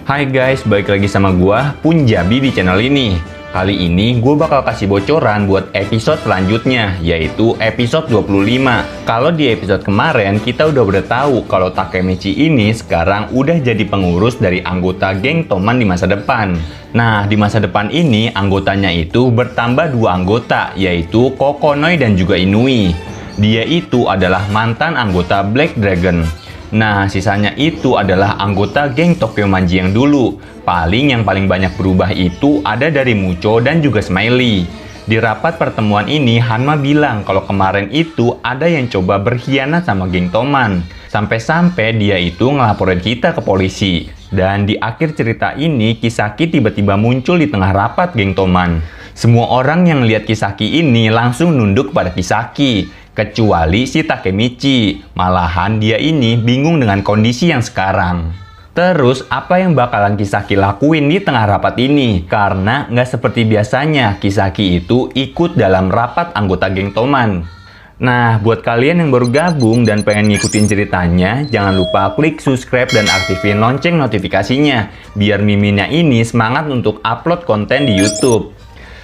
Hai guys, balik lagi sama gua Punjabi di channel ini. Kali ini gue bakal kasih bocoran buat episode selanjutnya, yaitu episode 25. Kalau di episode kemarin kita udah tahu kalau Takemichi ini sekarang udah jadi pengurus dari anggota geng Toman di masa depan. Nah, di masa depan ini anggotanya itu bertambah 2 anggota, yaitu Kokonoi dan juga Inui. Dia itu adalah mantan anggota Black Dragon. Nah, sisanya itu adalah anggota geng Tokyo Manji yang dulu. Yang paling banyak berubah itu ada dari Mucho dan juga Smiley. Di rapat pertemuan ini, Hanma bilang kalau kemarin itu ada yang coba berkhianat sama geng Toman. Sampai-sampai dia itu ngelaporin kita ke polisi. Dan di akhir cerita ini, Kisaki tiba-tiba muncul di tengah rapat geng Toman. Semua orang yang lihat Kisaki ini langsung nunduk pada Kisaki. Kecuali si Takemichi, malahan dia ini bingung dengan kondisi yang sekarang. Terus apa yang bakalan Kisaki lakuin di tengah rapat ini? Karena nggak seperti biasanya Kisaki itu ikut dalam rapat anggota geng Toman. Nah, buat kalian yang baru gabung dan pengen ngikutin ceritanya, jangan lupa klik subscribe dan aktifin lonceng notifikasinya, biar miminnya ini semangat untuk upload konten di YouTube.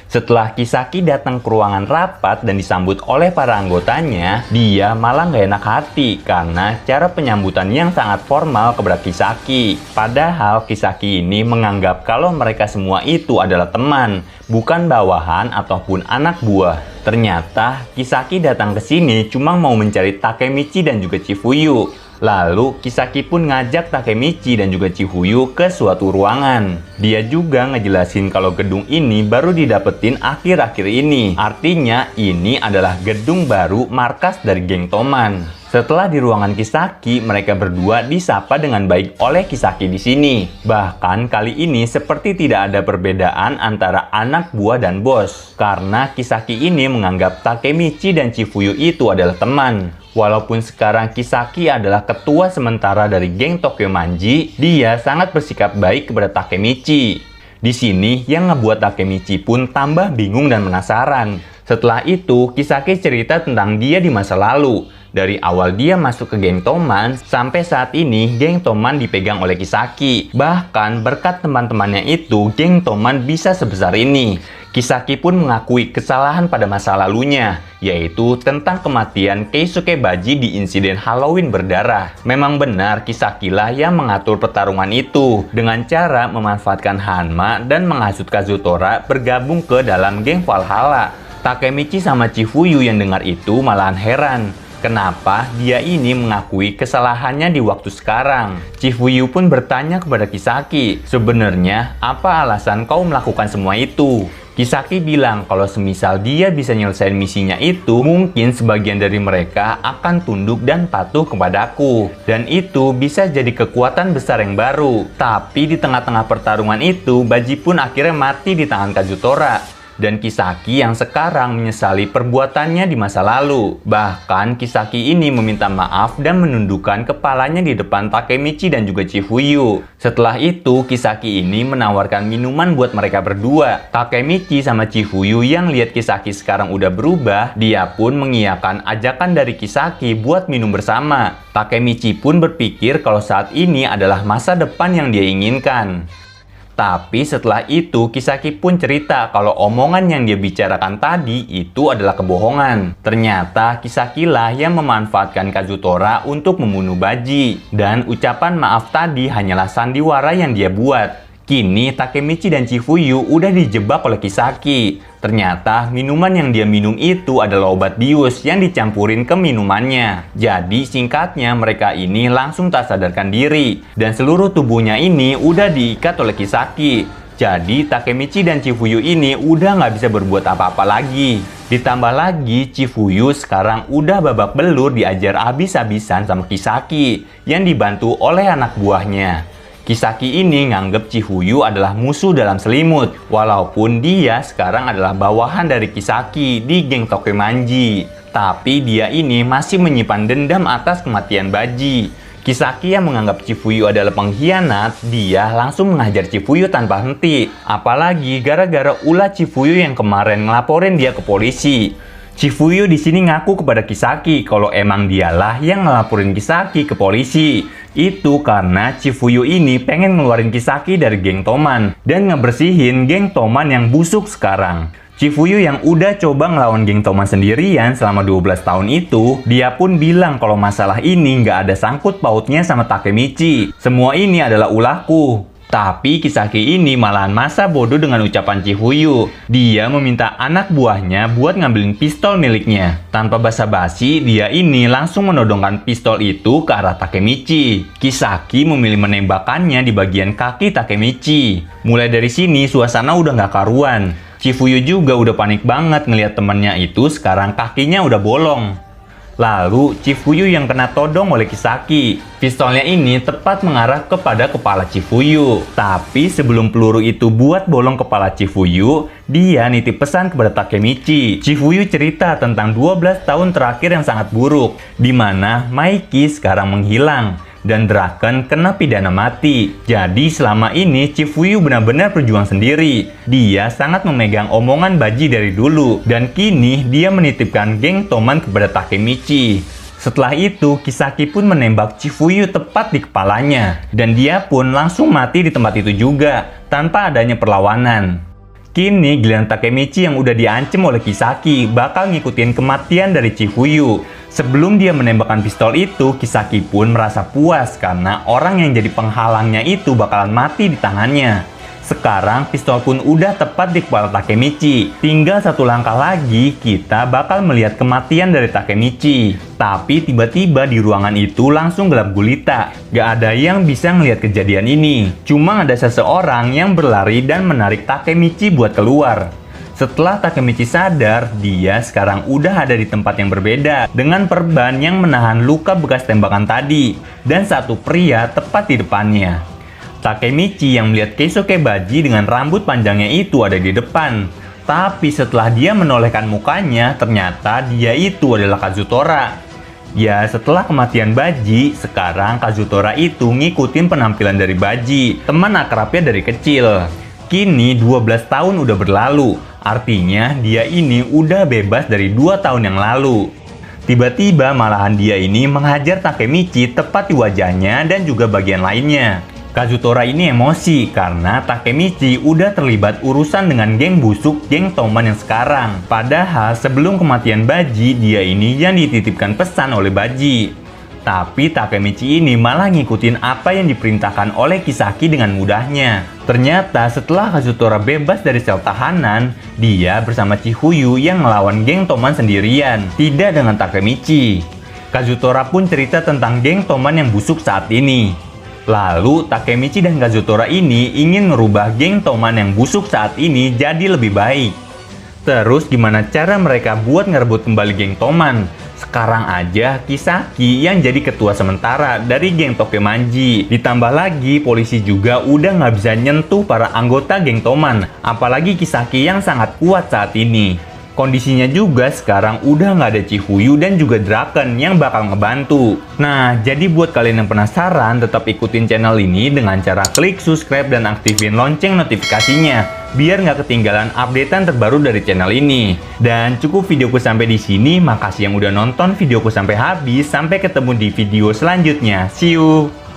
Setelah Kisaki datang ke ruangan rapat dan disambut oleh para anggotanya, dia malah nggak enak hati karena cara penyambutan yang sangat formal kepada Kisaki. Padahal Kisaki ini menganggap kalau mereka semua itu adalah teman, bukan bawahan ataupun anak buah. Ternyata Kisaki datang ke sini cuma mau mencari Takemichi dan juga Chifuyu. Lalu Kisaki pun ngajak Takemichi dan juga Chifuyu ke suatu ruangan. Dia juga ngejelasin kalau gedung ini baru didapetin akhir-akhir ini. Artinya ini adalah gedung baru markas dari geng Toman. Setelah di ruangan Kisaki, mereka berdua disapa dengan baik oleh Kisaki di sini. Bahkan kali ini seperti tidak ada perbedaan antara anak buah dan bos. Karena Kisaki ini menganggap Takemichi dan Chifuyu itu adalah teman. Walaupun sekarang Kisaki adalah ketua sementara dari geng Tokyo Manji, dia sangat bersikap baik kepada Takemichi. Di sini yang ngebuat Takemichi pun tambah bingung dan penasaran. Setelah itu, Kisaki cerita tentang dia di masa lalu. Dari awal dia masuk ke geng Toman, sampai saat ini geng Toman dipegang oleh Kisaki. Bahkan berkat teman-temannya itu, geng Toman bisa sebesar ini. Kisaki pun mengakui kesalahan pada masa lalunya, yaitu tentang kematian Keisuke Baji di insiden Halloween berdarah. Memang benar Kisaki lah yang mengatur pertarungan itu, dengan cara memanfaatkan Hanma dan menghasut Kazutora bergabung ke dalam geng Valhalla. Takemichi sama Chifuyu yang dengar itu malahan heran. Kenapa dia ini mengakui kesalahannya di waktu sekarang? Chifuyu pun bertanya kepada Kisaki, sebenarnya apa alasan kau melakukan semua itu? Kisaki bilang kalau semisal dia bisa nyelesain misinya itu, mungkin sebagian dari mereka akan tunduk dan patuh kepadaku. Dan itu bisa jadi kekuatan besar yang baru. Tapi di tengah-tengah pertarungan itu, Baji pun akhirnya mati di tangan Kazutora. Dan Kisaki yang sekarang menyesali perbuatannya di masa lalu. Bahkan Kisaki ini meminta maaf dan menundukkan kepalanya di depan Takemichi dan juga Chifuyu. Setelah itu Kisaki ini menawarkan minuman buat mereka berdua. Takemichi sama Chifuyu yang lihat Kisaki sekarang udah berubah, dia pun mengiyakan ajakan dari Kisaki buat minum bersama. Takemichi pun berpikir kalau saat ini adalah masa depan yang dia inginkan. Tapi setelah itu Kisaki pun cerita kalau omongan yang dia bicarakan tadi itu adalah kebohongan. Ternyata Kisaki lah yang memanfaatkan Kazutora untuk membunuh Baji. Dan ucapan maaf tadi hanyalah sandiwara yang dia buat. Kini Takemichi dan Chifuyu udah dijebak oleh Kisaki. Ternyata minuman yang dia minum itu adalah obat bius yang dicampurin ke minumannya. Jadi singkatnya mereka ini langsung tak sadarkan diri. Dan seluruh tubuhnya ini udah diikat oleh Kisaki. Jadi Takemichi dan Chifuyu ini udah nggak bisa berbuat apa-apa lagi. Ditambah lagi Chifuyu sekarang udah babak belur diajar habis-habisan sama Kisaki yang dibantu oleh anak buahnya. Kisaki ini nganggep Chifuyu adalah musuh dalam selimut, walaupun dia sekarang adalah bawahan dari Kisaki di geng Tokyo Manji. Tapi dia ini masih menyimpan dendam atas kematian Baji. Kisaki yang menganggap Chifuyu adalah pengkhianat, dia langsung menghajar Chifuyu tanpa henti. Apalagi gara-gara ulah Chifuyu yang kemarin ngelaporin dia ke polisi. Chifuyu di sini ngaku kepada Kisaki kalau emang dialah yang ngelaporin Kisaki ke polisi. Itu karena Chifuyu ini pengen ngeluarin Kisaki dari geng Toman dan ngebersihin geng Toman yang busuk sekarang. Chifuyu yang udah coba ngelawan geng Toman sendirian selama 12 tahun itu, dia pun bilang kalau masalah ini nggak ada sangkut pautnya sama Takemichi. Semua ini adalah ulahku. Tapi Kisaki ini malahan masa bodoh dengan ucapan Chifuyu. Dia meminta anak buahnya buat ngambilin pistol miliknya. Tanpa basa-basi, dia ini langsung menodongkan pistol itu ke arah Takemichi. Kisaki memilih menembakkannya di bagian kaki Takemichi. Mulai dari sini, suasana udah nggak karuan. Chifuyu juga udah panik banget ngelihat temannya itu sekarang kakinya udah bolong. Lalu, Chifuyu yang kena todong oleh Kisaki. Pistolnya ini tepat mengarah kepada kepala Chifuyu. Tapi sebelum peluru itu buat bolong kepala Chifuyu, dia nitip pesan kepada Takemichi. Chifuyu cerita tentang 12 tahun terakhir yang sangat buruk, di mana Maiki sekarang menghilang dan Draken kena pidana mati. Jadi selama ini Chifuyu benar-benar berjuang sendiri. Dia sangat memegang omongan Baji dari dulu, dan kini dia menitipkan geng Toman kepada Takemichi. Setelah itu, Kisaki pun menembak Chifuyu tepat di kepalanya, dan dia pun langsung mati di tempat itu juga, tanpa adanya perlawanan. Kini giliran Takemichi yang udah diancam oleh Kisaki bakal ngikutin kematian dari Chifuyu. Sebelum dia menembakkan pistol itu, Kisaki pun merasa puas karena orang yang jadi penghalangnya itu bakalan mati di tangannya. Sekarang pistol pun udah tepat di kepala Takemichi. Tinggal satu langkah lagi, kita bakal melihat kematian dari Takemichi. Tapi tiba-tiba di ruangan itu langsung gelap gulita. Gak ada yang bisa ngelihat kejadian ini. Cuma ada seseorang yang berlari dan menarik Takemichi buat keluar. Setelah Takemichi sadar, dia sekarang udah ada di tempat yang berbeda dengan perban yang menahan luka bekas tembakan tadi dan satu pria tepat di depannya. Takemichi yang melihat Keisuke Baji dengan rambut panjangnya itu ada di depan. Tapi setelah dia menolehkan mukanya, ternyata dia itu adalah Kazutora. Ya, setelah kematian Baji, sekarang Kazutora itu ngikutin penampilan dari Baji, teman akrabnya dari kecil. Kini 12 tahun udah berlalu, artinya dia ini udah bebas dari 2 tahun yang lalu. Tiba-tiba malahan dia ini menghajar Takemichi tepat di wajahnya dan juga bagian lainnya. Kazutora ini emosi karena Takemichi udah terlibat urusan dengan geng busuk geng Toman yang sekarang. Padahal sebelum kematian Baji, dia ini yang dititipkan pesan oleh Baji. Tapi Takemichi ini malah ngikutin apa yang diperintahkan oleh Kisaki dengan mudahnya. Ternyata setelah Kazutora bebas dari sel tahanan, dia bersama Chifuyu yang ngelawan geng Toman sendirian, tidak dengan Takemichi. Kazutora pun cerita tentang geng Toman yang busuk saat ini. Lalu Takemichi dan Kazutora ini ingin merubah geng Toman yang busuk saat ini jadi lebih baik. Terus gimana cara mereka buat ngerebut kembali geng Toman? Sekarang aja Kisaki yang jadi ketua sementara dari geng Tokemanji. Ditambah lagi polisi juga udah nggak bisa nyentuh para anggota geng Toman. Apalagi Kisaki yang sangat kuat saat ini. Kondisinya juga sekarang udah nggak ada Chifuyu dan juga Draken yang bakal ngebantu. Nah, jadi buat kalian yang penasaran, tetap ikutin channel ini dengan cara klik subscribe dan aktifin lonceng notifikasinya, biar nggak ketinggalan updatean terbaru dari channel ini. Dan cukup videoku sampai di sini, makasih yang udah nonton videoku sampai habis, sampai ketemu di video selanjutnya. See you!